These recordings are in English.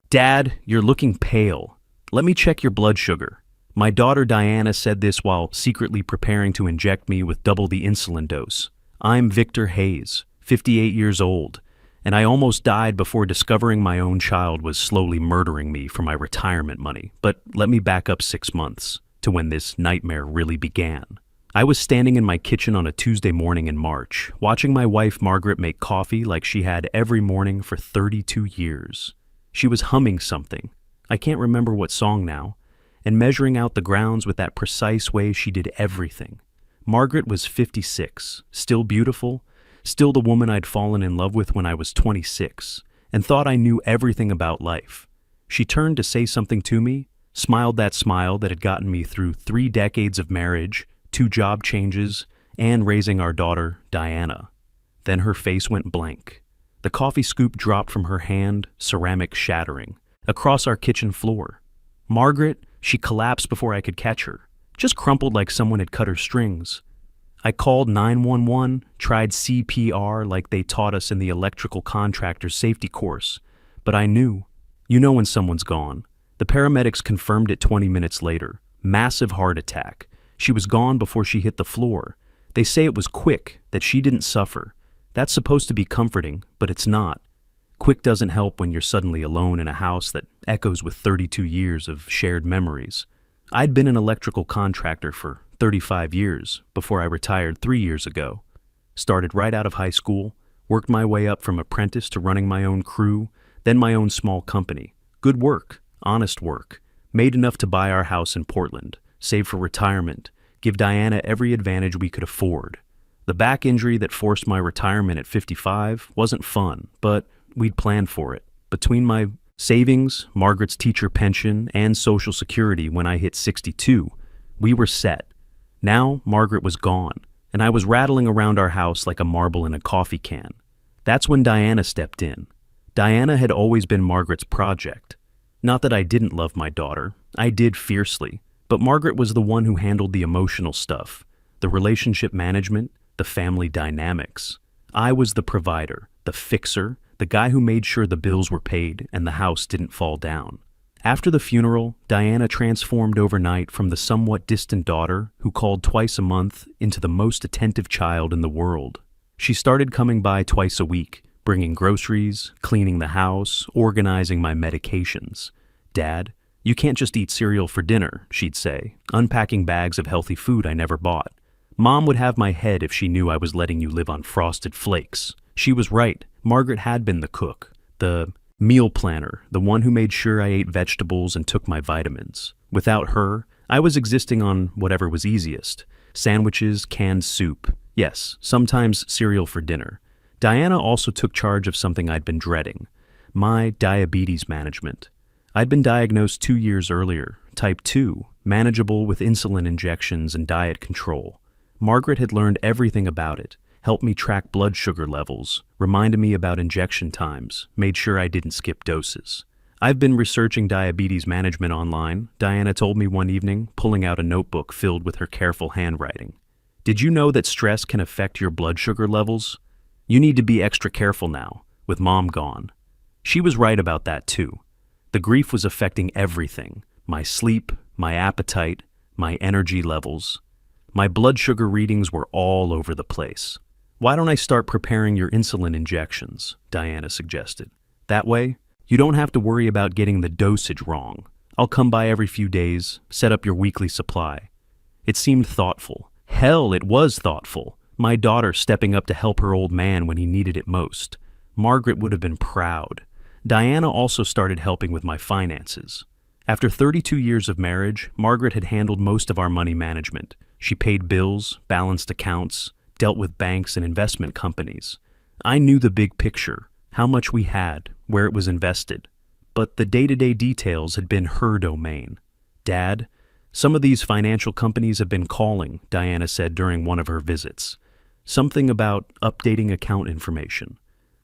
"Dad, you're looking pale. Let me check your blood sugar." My daughter Diana said this while secretly preparing to inject me with double the insulin dose. I'm Victor Hayes, 58 years old, and I almost died before discovering my own child was slowly murdering me for my retirement money. But let me back up 6 months to when this nightmare really began. I was standing in my kitchen on a Tuesday morning in March, watching my wife Margaret make coffee like she had every morning for 32 years. She was humming something, I can't remember what song now, and measuring out the grounds with that precise way she did everything. Margaret was 56, still beautiful, still the woman I'd fallen in love with when I was 26, and thought I knew everything about life. She turned to say something to me, smiled that smile that had gotten me through 3 decades of marriage, 2 job changes, and raising our daughter, Diana. Then her face went blank. The coffee scoop dropped from her hand, ceramic shattering, across our kitchen floor. Margaret, she collapsed before I could catch her, just crumpled like someone had cut her strings. I called 911, tried CPR like they taught us in the electrical contractor's safety course, but I knew. You know when someone's gone. The paramedics confirmed it 20 minutes later. Massive heart attack. She was gone before she hit the floor. They say it was quick, that she didn't suffer. That's supposed to be comforting, but it's not. Quick doesn't help when you're suddenly alone in a house that echoes with 32 years of shared memories. I'd been an electrical contractor for 35 years before I retired 3 years ago. Started right out of high school, worked my way up from apprentice to running my own crew, then my own small company. Good work, honest work. Made enough to buy our house in Portland, save for retirement, give Diana every advantage we could afford. The back injury that forced my retirement at 55 wasn't fun, but we'd planned for it. Between my savings, Margaret's teacher pension, and Social Security when I hit 62, we were set. Now Margaret was gone, and I was rattling around our house like a marble in a coffee can. That's when Diana stepped in. Diana had always been Margaret's project. Not that I didn't love my daughter, I did fiercely, but Margaret was the one who handled the emotional stuff, the relationship management, the family dynamics. I was the provider, the fixer, the guy who made sure the bills were paid and the house didn't fall down. After the funeral, Diana transformed overnight from the somewhat distant daughter who called twice a month into the most attentive child in the world. She started coming by twice a week, bringing groceries, cleaning the house, organizing my medications. "Dad, you can't just eat cereal for dinner," she'd say, unpacking bags of healthy food I never bought. "Mom would have my head if she knew I was letting you live on Frosted Flakes." She was right. Margaret had been the cook, the meal planner, the one who made sure I ate vegetables and took my vitamins. Without her, I was existing on whatever was easiest. Sandwiches, canned soup. Yes, sometimes cereal for dinner. Diana also took charge of something I'd been dreading, my diabetes management. I'd been diagnosed 2 years earlier, type 2, manageable with insulin injections and diet control. Margaret had learned everything about it, helped me track blood sugar levels, reminded me about injection times, made sure I didn't skip doses. I've been researching diabetes management online, Diana told me one evening, pulling out a notebook filled with her careful handwriting. "Did you know that stress can affect your blood sugar levels? You need to be extra careful now, with Mom gone." She was right about that too. The grief was affecting everything, my sleep, my appetite, my energy levels. My blood sugar readings were all over the place. "Why don't I start preparing your insulin injections?" Diana suggested. "That way, you don't have to worry about getting the dosage wrong. I'll come by every few days, set up your weekly supply." It seemed thoughtful. Hell, it was thoughtful. My daughter stepping up to help her old man when he needed it most. Margaret would have been proud. Diana also started helping with my finances. After 32 years of marriage, Margaret had handled most of our money management. She paid bills, balanced accounts, dealt with banks and investment companies. I knew the big picture, how much we had, where it was invested. But the day-to-day details had been her domain. "Dad, some of these financial companies have been calling," Diana said during one of her visits. "Something about updating account information.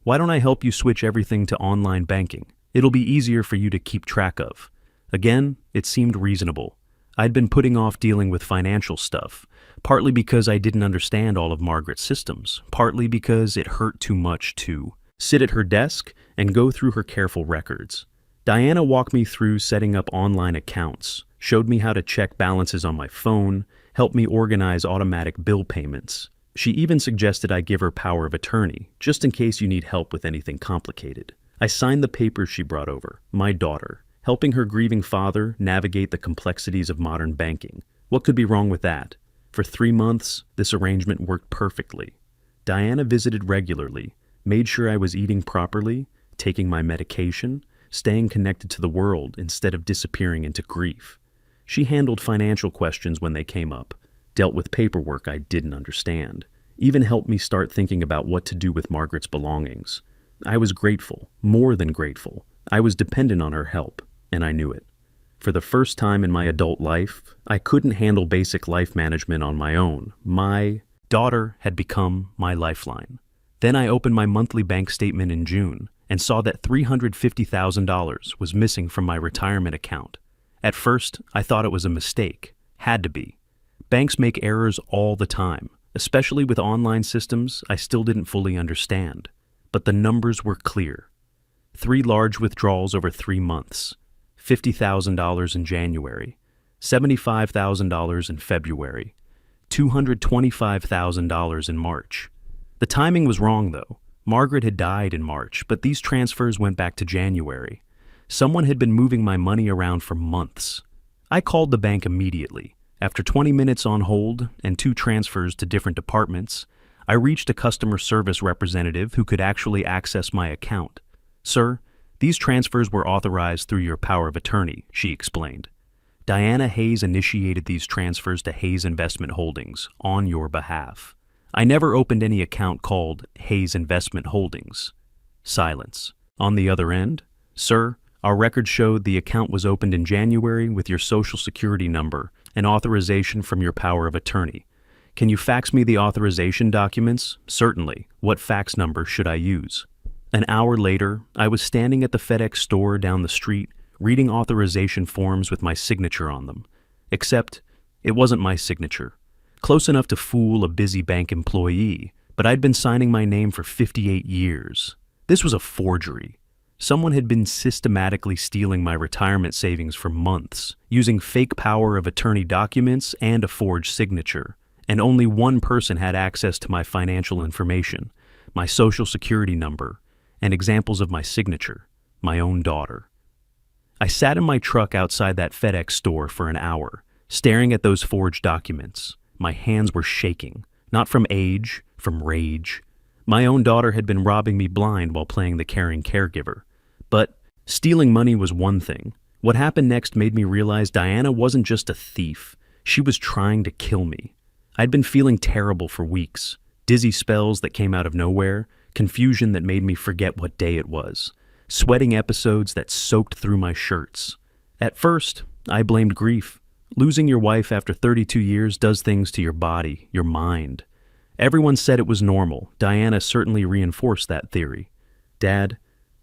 Why don't I help you switch everything to online banking? It'll be easier for you to keep track of." Again, it seemed reasonable. I'd been putting off dealing with financial stuff, partly because I didn't understand all of Margaret's systems, partly because it hurt too much to sit at her desk and go through her careful records. Diana walked me through setting up online accounts, showed me how to check balances on my phone, helped me organize automatic bill payments. She even suggested I give her power of attorney, just in case you need help with anything complicated. I signed the papers she brought over, my daughter, helping her grieving father navigate the complexities of modern banking. What could be wrong with that? For 3 months, this arrangement worked perfectly. Diana visited regularly, made sure I was eating properly, taking my medication, staying connected to the world instead of disappearing into grief. She handled financial questions when they came up, dealt with paperwork I didn't understand, even helped me start thinking about what to do with Margaret's belongings. I was grateful, more than grateful. I was dependent on her help, and I knew it. For the first time in my adult life, I couldn't handle basic life management on my own. My daughter had become my lifeline. Then I opened my monthly bank statement in June and saw that $350,000 was missing from my retirement account. At first, I thought it was a mistake. Had to be. Banks make errors all the time, especially with online systems I still didn't fully understand. But the numbers were clear. 3 large withdrawals over 3 months. $50,000 in January, $75,000 in February, $225,000 in March. The timing was wrong, though. Margaret had died in March, but these transfers went back to January. Someone had been moving my money around for months. I called the bank immediately. After 20 minutes on hold and 2 transfers to different departments, I reached a customer service representative who could actually access my account. "Sir, these transfers were authorized through your power of attorney," she explained. "Diana Hayes initiated these transfers to Hayes Investment Holdings on your behalf. I never opened any account called Hayes Investment Holdings." Silence. On the other end, "Sir, our records showed the account was opened in January with your social security number and authorization from your power of attorney. Can you fax me the authorization documents?" "Certainly. What fax number should I use?" An hour later, I was standing at the FedEx store down the street, reading authorization forms with my signature on them. Except, it wasn't my signature. Close enough to fool a busy bank employee, but I'd been signing my name for 58 years. This was a forgery. Someone had been systematically stealing my retirement savings for months, using fake power of attorney documents and a forged signature. And only one person had access to my financial information, my social security number, and examples of my signature, my own daughter. I sat in my truck outside that FedEx store for an hour, staring at those forged documents. My hands were shaking, not from age, from rage. My own daughter had been robbing me blind while playing the caring caregiver. But stealing money was one thing. What happened next made me realize Diana wasn't just a thief. She was trying to kill me. I'd been feeling terrible for weeks. Dizzy spells that came out of nowhere, confusion that made me forget what day it was, sweating episodes that soaked through my shirts. At first, I blamed grief. Losing your wife after 32 years does things to your body, your mind. Everyone said it was normal. Diana certainly reinforced that theory. "Dad,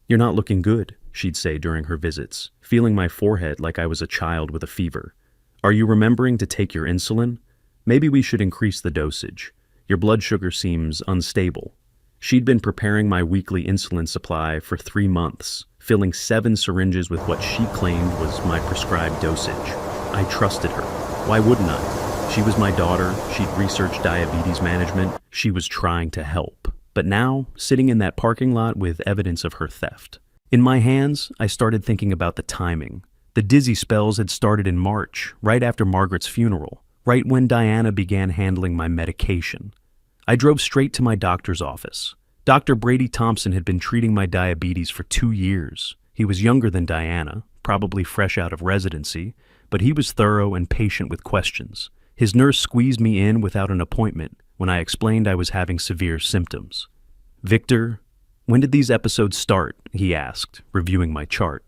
you're not looking good," she'd say during her visits, feeling my forehead like I was a child with a fever. "Are you remembering to take your insulin? Maybe we should increase the dosage. Your blood sugar seems unstable." She'd been preparing my weekly insulin supply for 3 months, filling 7 syringes with what she claimed was my prescribed dosage. I trusted her. Why wouldn't I? She was my daughter. She'd researched diabetes management. She was trying to help. But now, sitting in that parking lot with evidence of her theft. In my hands, I started thinking about the timing. The dizzy spells had started in March, right after Margaret's funeral, right when Diana began handling my medication. I drove straight to my doctor's office. Dr. Brady Thompson had been treating my diabetes for 2 years. He was younger than Diana, probably fresh out of residency, but he was thorough and patient with questions. His nurse squeezed me in without an appointment when I explained I was having severe symptoms. "Victor, when did these episodes start?" he asked, reviewing my chart.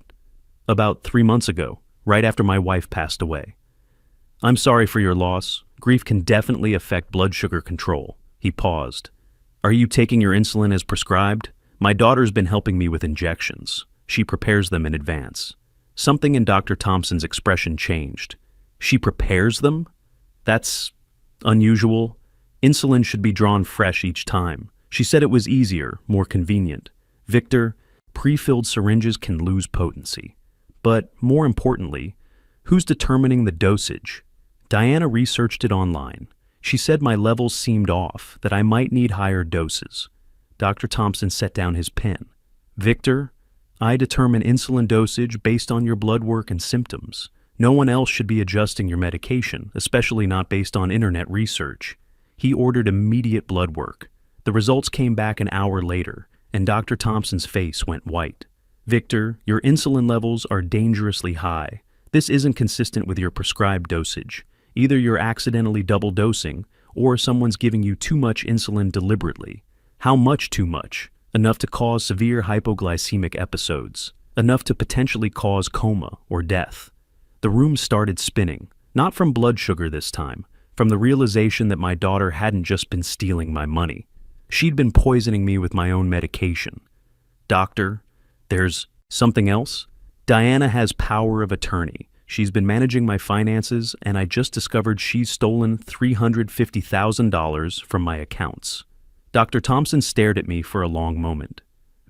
"About 3 months ago, right after my wife passed away." "I'm sorry for your loss. Grief can definitely affect blood sugar control." He paused. "Are you taking your insulin as prescribed? My daughter's been helping me with injections. She prepares them in advance." Something in Dr. Thompson's expression changed. "She prepares them? That's unusual. Insulin should be drawn fresh each time." She said it was easier, more convenient. "Victor, pre-filled syringes can lose potency. But more importantly, who's determining the dosage? Diana researched it online. She said my levels seemed off, that I might need higher doses. Dr. Thompson set down his pen. Victor, I determine insulin dosage based on your blood work and symptoms. No one else should be adjusting your medication, especially not based on internet research. He ordered immediate blood work. The results came back an hour later, and Dr. Thompson's face went white. Victor, your insulin levels are dangerously high. This isn't consistent with your prescribed dosage. Either you're accidentally double dosing, or someone's giving you too much insulin deliberately. How much too much? Enough to cause severe hypoglycemic episodes. Enough to potentially cause coma or death. The room started spinning, not from blood sugar this time, from the realization that my daughter hadn't just been stealing my money. She'd been poisoning me with my own medication. Doctor, there's something else? Diana has power of attorney. She's been managing my finances, and I just discovered she's stolen $350,000 from my accounts. Dr. Thompson stared at me for a long moment.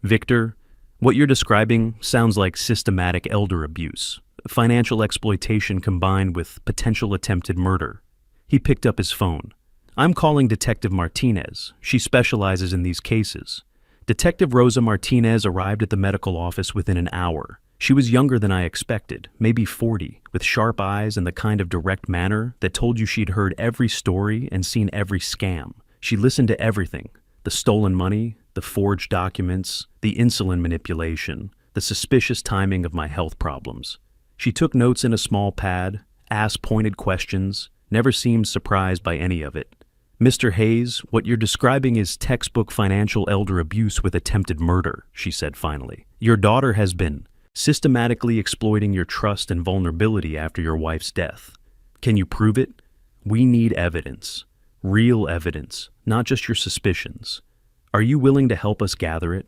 Victor, what you're describing sounds like systematic elder abuse, financial exploitation combined with potential attempted murder. He picked up his phone. I'm calling Detective Martinez. She specializes in these cases. Detective Rosa Martinez arrived at the medical office within an hour. She was younger than I expected, maybe 40, with sharp eyes and the kind of direct manner that told you she'd heard every story and seen every scam. She listened to everything: the stolen money, the forged documents, the insulin manipulation, the suspicious timing of my health problems. She took notes in a small pad, asked pointed questions, never seemed surprised by any of it. Mr. Hayes, what you're describing is textbook financial elder abuse with attempted murder, she said finally. Your daughter has been systematically exploiting your trust and vulnerability after your wife's death. Can you prove it? We need evidence. Real evidence, not just your suspicions. Are you willing to help us gather it?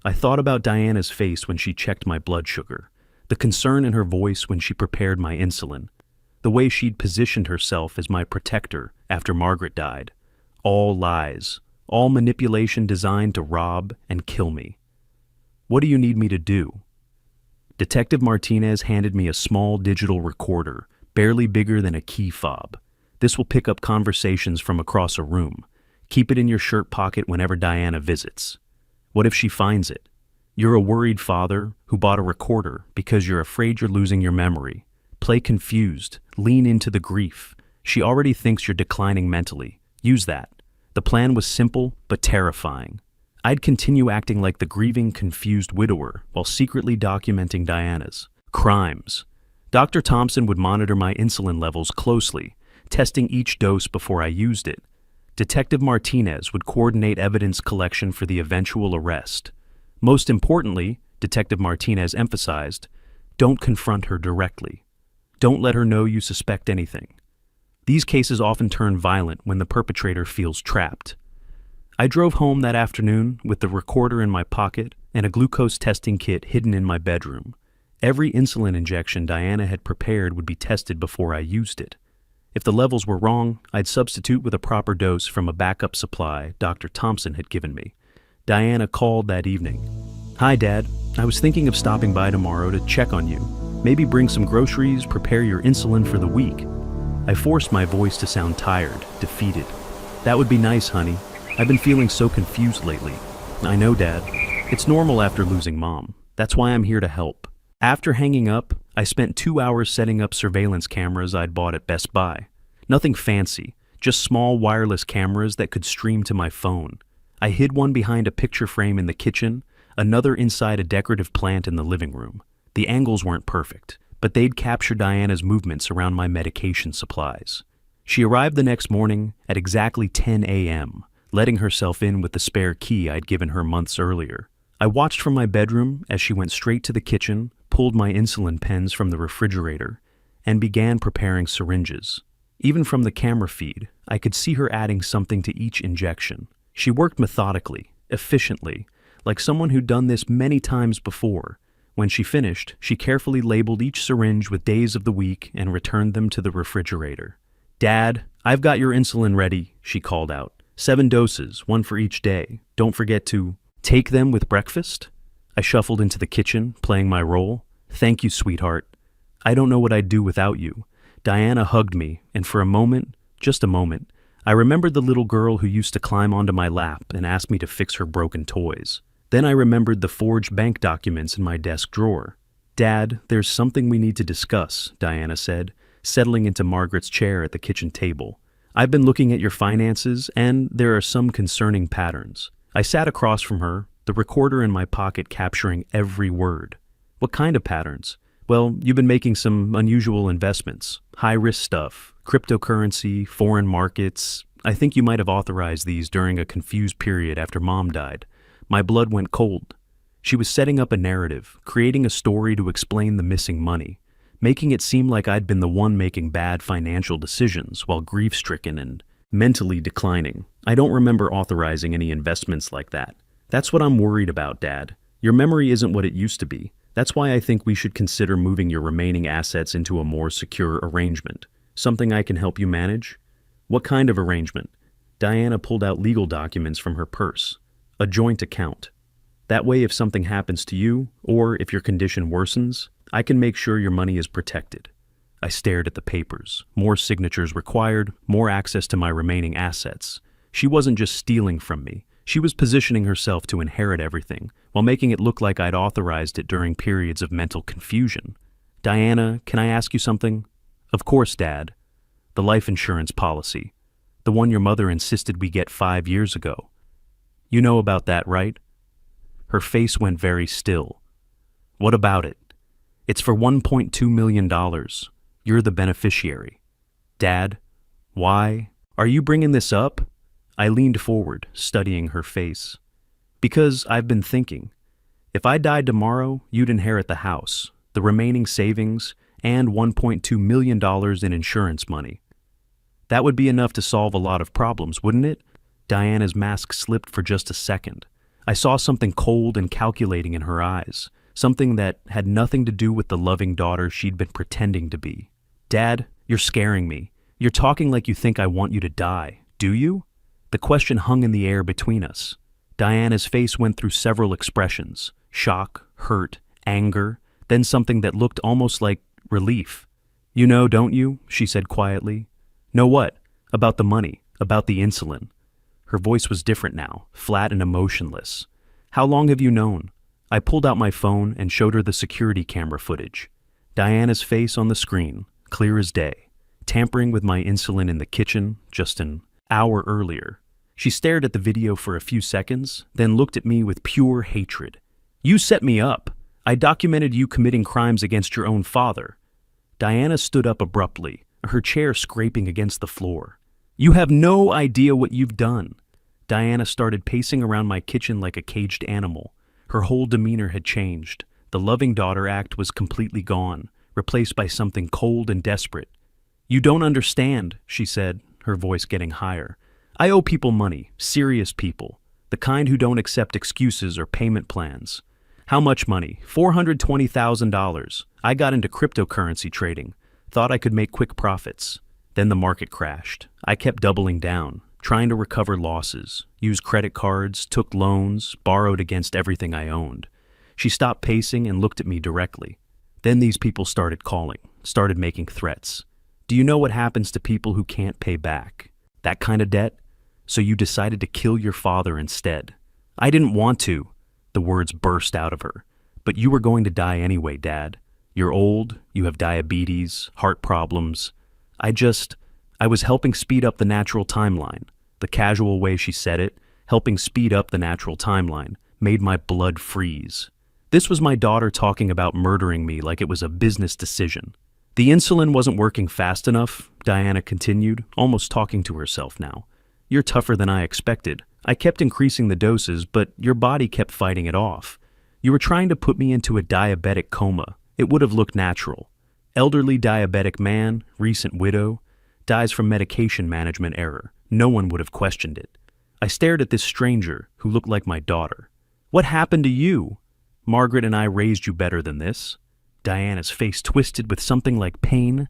I thought about Diana's face when she checked my blood sugar, the concern in her voice when she prepared my insulin, the way she'd positioned herself as my protector after Margaret died. All lies, all manipulation designed to rob and kill me. What do you need me to do? Detective Martinez handed me a small digital recorder, barely bigger than a key fob. This will pick up conversations from across a room. Keep it in your shirt pocket whenever Diana visits. What if she finds it? You're a worried father who bought a recorder because you're afraid you're losing your memory. Play confused. Lean into the grief. She already thinks you're declining mentally. Use that. The plan was simple but terrifying. I'd continue acting like the grieving, confused widower while secretly documenting Diana's crimes. Dr. Thompson would monitor my insulin levels closely, testing each dose before I used it. Detective Martinez would coordinate evidence collection for the eventual arrest. Most importantly, Detective Martinez emphasized, don't confront her directly. Don't let her know you suspect anything. These cases often turn violent when the perpetrator feels trapped. I drove home that afternoon with the recorder in my pocket and a glucose testing kit hidden in my bedroom. Every insulin injection Diana had prepared would be tested before I used it. If the levels were wrong, I'd substitute with a proper dose from a backup supply Dr. Thompson had given me. Diana called that evening. Hi, Dad. I was thinking of stopping by tomorrow to check on you. Maybe bring some groceries, prepare your insulin for the week. I forced my voice to sound tired, defeated. That would be nice, honey. I've been feeling so confused lately. I know, Dad. It's normal after losing Mom. That's why I'm here to help. After hanging up, I spent 2 hours setting up surveillance cameras I'd bought at Best Buy. Nothing fancy, just small wireless cameras that could stream to my phone. I hid one behind a picture frame in the kitchen, another inside a decorative plant in the living room. The angles weren't perfect, but they'd capture Diana's movements around my medication supplies. She arrived the next morning at exactly 10 a.m., letting herself in with the spare key I'd given her months earlier. I watched from my bedroom as she went straight to the kitchen, pulled my insulin pens from the refrigerator, and began preparing syringes. Even from the camera feed, I could see her adding something to each injection. She worked methodically, efficiently, like someone who'd done this many times before. When she finished, she carefully labeled each syringe with days of the week and returned them to the refrigerator. Dad, I've got your insulin ready, she called out. 7 doses, 1 for each day. Don't forget to take them with breakfast. I shuffled into the kitchen, playing my role. Thank you, sweetheart. I don't know what I'd do without you. Diana hugged me, and for a moment, just a moment, I remembered the little girl who used to climb onto my lap and ask me to fix her broken toys. Then I remembered the forged bank documents in my desk drawer. Dad, there's something we need to discuss, Diana said, settling into Margaret's chair at the kitchen table. I've been looking at your finances, and there are some concerning patterns. I sat across from her, the recorder in my pocket capturing every word. What kind of patterns? Well, you've been making some unusual investments, high-risk stuff, cryptocurrency, foreign markets. I think you might have authorized these during a confused period after Mom died. My blood went cold. She was setting up a narrative, creating a story to explain the missing money, making it seem like I'd been the one making bad financial decisions while grief-stricken and mentally declining. I don't remember authorizing any investments like that. That's what I'm worried about, Dad. Your memory isn't what it used to be. That's why I think we should consider moving your remaining assets into a more secure arrangement. Something I can help you manage? What kind of arrangement? Diana pulled out legal documents from her purse. A joint account. That way, if something happens to you, or if your condition worsens, I can make sure your money is protected. I stared at the papers. More signatures required, more access to my remaining assets. She wasn't just stealing from me. She was positioning herself to inherit everything, while making it look like I'd authorized it during periods of mental confusion. Diana, can I ask you something? Of course, Dad. The life insurance policy. The one your mother insisted we get 5 years ago. You know about that, right? Her face went very still. What about it? It's for $1.2 million. You're the beneficiary. Dad, why? Are you bringing this up? I leaned forward, studying her face. Because I've been thinking. If I died tomorrow, you'd inherit the house, the remaining savings, and $1.2 million in insurance money. That would be enough to solve a lot of problems, wouldn't it? Diana's mask slipped for just a second. I saw something cold and calculating in her eyes, something that had nothing to do with the loving daughter she'd been pretending to be. Dad, you're scaring me. You're talking like you think I want you to die, do you? The question hung in the air between us. Diana's face went through several expressions: shock, hurt, anger, then something that looked almost like relief. You know, don't you? She said quietly. Know what? About the money, about the insulin. Her voice was different now, flat and emotionless. How long have you known? I pulled out my phone and showed her the security camera footage. Diana's face on the screen, clear as day, tampering with my insulin in the kitchen just an hour earlier. She stared at the video for a few seconds, then looked at me with pure hatred. You set me up. I documented you committing crimes against your own father. Diana stood up abruptly, her chair scraping against the floor. You have no idea what you've done. Diana started pacing around my kitchen like a caged animal. Her whole demeanor had changed. The loving daughter act was completely gone, replaced by something cold and desperate. You don't understand, she said, her voice getting higher. I owe people money, serious people, the kind who don't accept excuses or payment plans. How much money? $420,000. I got into cryptocurrency trading, thought I could make quick profits. Then the market crashed. I kept doubling down, trying to recover losses, used credit cards, took loans, borrowed against everything I owned. She stopped pacing and looked at me directly. Then these people started calling, started making threats. Do you know what happens to people who can't pay back? That kind of debt? So you decided to kill your father instead. I didn't want to. The words burst out of her. But you were going to die anyway, Dad. You're old, you have diabetes, heart problems. I was helping speed up the natural timeline. The casual way she said it, helping speed up the natural timeline, made my blood freeze. This was my daughter talking about murdering me like it was a business decision. The insulin wasn't working fast enough, Diana continued, almost talking to herself now. You're tougher than I expected. I kept increasing the doses, but your body kept fighting it off. You were trying to put me into a diabetic coma. It would have looked natural. Elderly diabetic man, recent widow, dies from medication management error. No one would have questioned it. I stared at this stranger who looked like my daughter. What happened to you? Margaret and I raised you better than this. Diana's face twisted with something like pain.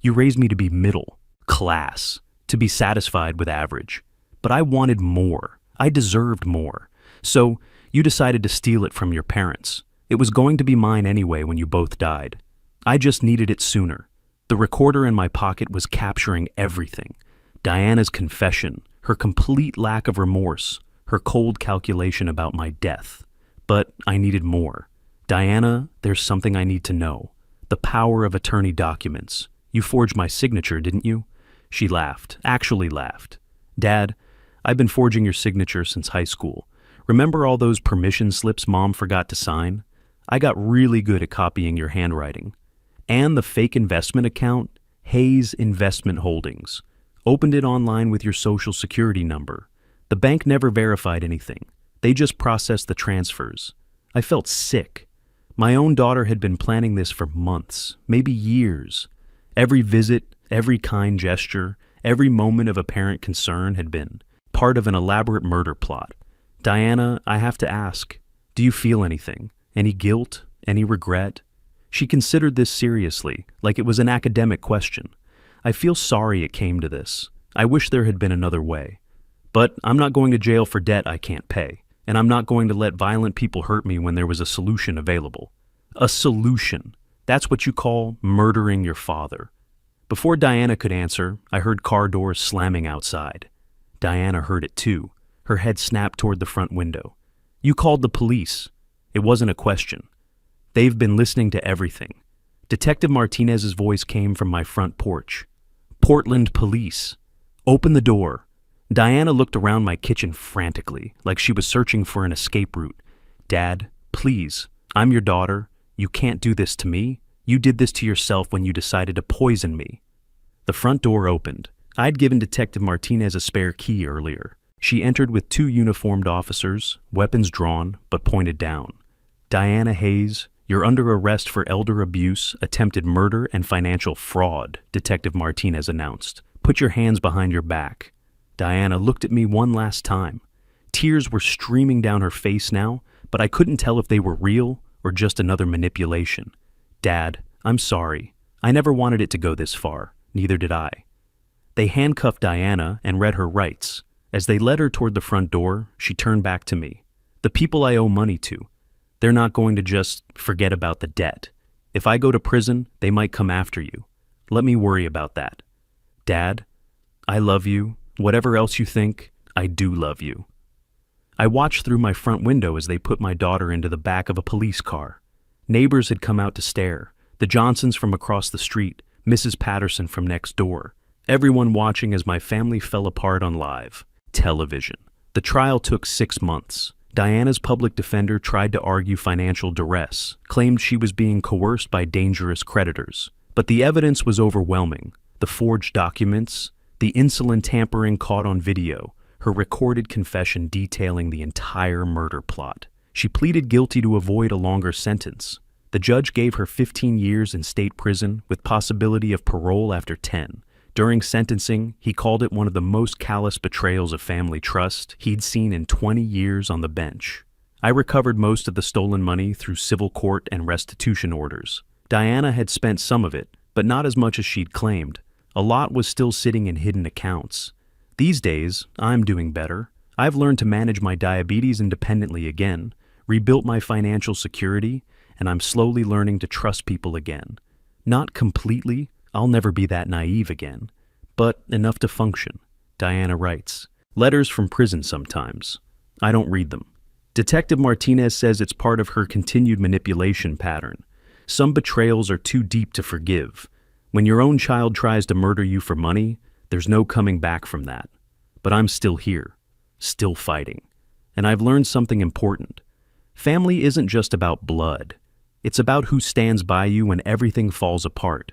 You raised me to be middle, class, to be satisfied with average. But I wanted more. I deserved more. So you decided to steal it from your parents. It was going to be mine anyway when you both died. I just needed it sooner. The recorder in my pocket was capturing everything. Diana's confession, her complete lack of remorse, her cold calculation about my death. But I needed more. Diana, there's something I need to know. The power of attorney documents. You forged my signature, didn't you? She laughed, actually laughed. Dad, I've been forging your signature since high school. Remember all those permission slips Mom forgot to sign? I got really good at copying your handwriting. And the fake investment account, Hayes Investment Holdings. Opened it online with your social security number. The bank never verified anything. They just processed the transfers. I felt sick. My own daughter had been planning this for months, maybe years. Every visit, every kind gesture, every moment of apparent concern had been part of an elaborate murder plot. Diana, I have to ask, do you feel anything? Any guilt? Any regret? She considered this seriously, like it was an academic question. I feel sorry it came to this. I wish there had been another way. But I'm not going to jail for debt I can't pay, and I'm not going to let violent people hurt me when there was a solution available. A solution. That's what you call murdering your father. Before Diana could answer, I heard car doors slamming outside. Diana heard it too. Her head snapped toward the front window. You called the police. It wasn't a question. They've been listening to everything. Detective Martinez's voice came from my front porch. Portland Police. Open the door. Diana looked around my kitchen frantically, like she was searching for an escape route. Dad, please, I'm your daughter. You can't do this to me. You did this to yourself when you decided to poison me. The front door opened. I'd given Detective Martinez a spare key earlier. She entered with 2 uniformed officers, weapons drawn, but pointed down. Diana Hayes, you're under arrest for elder abuse, attempted murder, and financial fraud, Detective Martinez announced. Put your hands behind your back. Diana looked at me one last time. Tears were streaming down her face now, but I couldn't tell if they were real or just another manipulation. Dad, I'm sorry. I never wanted it to go this far. Neither did I. They handcuffed Diana and read her rights. As they led her toward the front door, she turned back to me. The people I owe money to. They're not going to just forget about the debt. If I go to prison, they might come after you. Let me worry about that. Dad, I love you. Whatever else you think, I do love you. I watched through my front window as they put my daughter into the back of a police car. Neighbors had come out to stare. The Johnsons from across the street, Mrs. Patterson from next door. Everyone watching as my family fell apart on live television. The trial took 6 months. Diana's public defender tried to argue financial duress, claimed she was being coerced by dangerous creditors. But the evidence was overwhelming. The forged documents, the insulin tampering caught on video, her recorded confession detailing the entire murder plot. She pleaded guilty to avoid a longer sentence. The judge gave her 15 years in state prison with possibility of parole after 10. During sentencing, he called it one of the most callous betrayals of family trust he'd seen in 20 years on the bench. I recovered most of the stolen money through civil court and restitution orders. Diana had spent some of it, but not as much as she'd claimed. A lot was still sitting in hidden accounts. These days, I'm doing better. I've learned to manage my diabetes independently again, rebuilt my financial security, and I'm slowly learning to trust people again. Not completely. I'll never be that naive again, but enough to function. Diana writes. Letters from prison sometimes. I don't read them. Detective Martinez says it's part of her continued manipulation pattern. Some betrayals are too deep to forgive. When your own child tries to murder you for money, there's no coming back from that. But I'm still here, still fighting. And I've learned something important. Family isn't just about blood. It's about who stands by you when everything falls apart.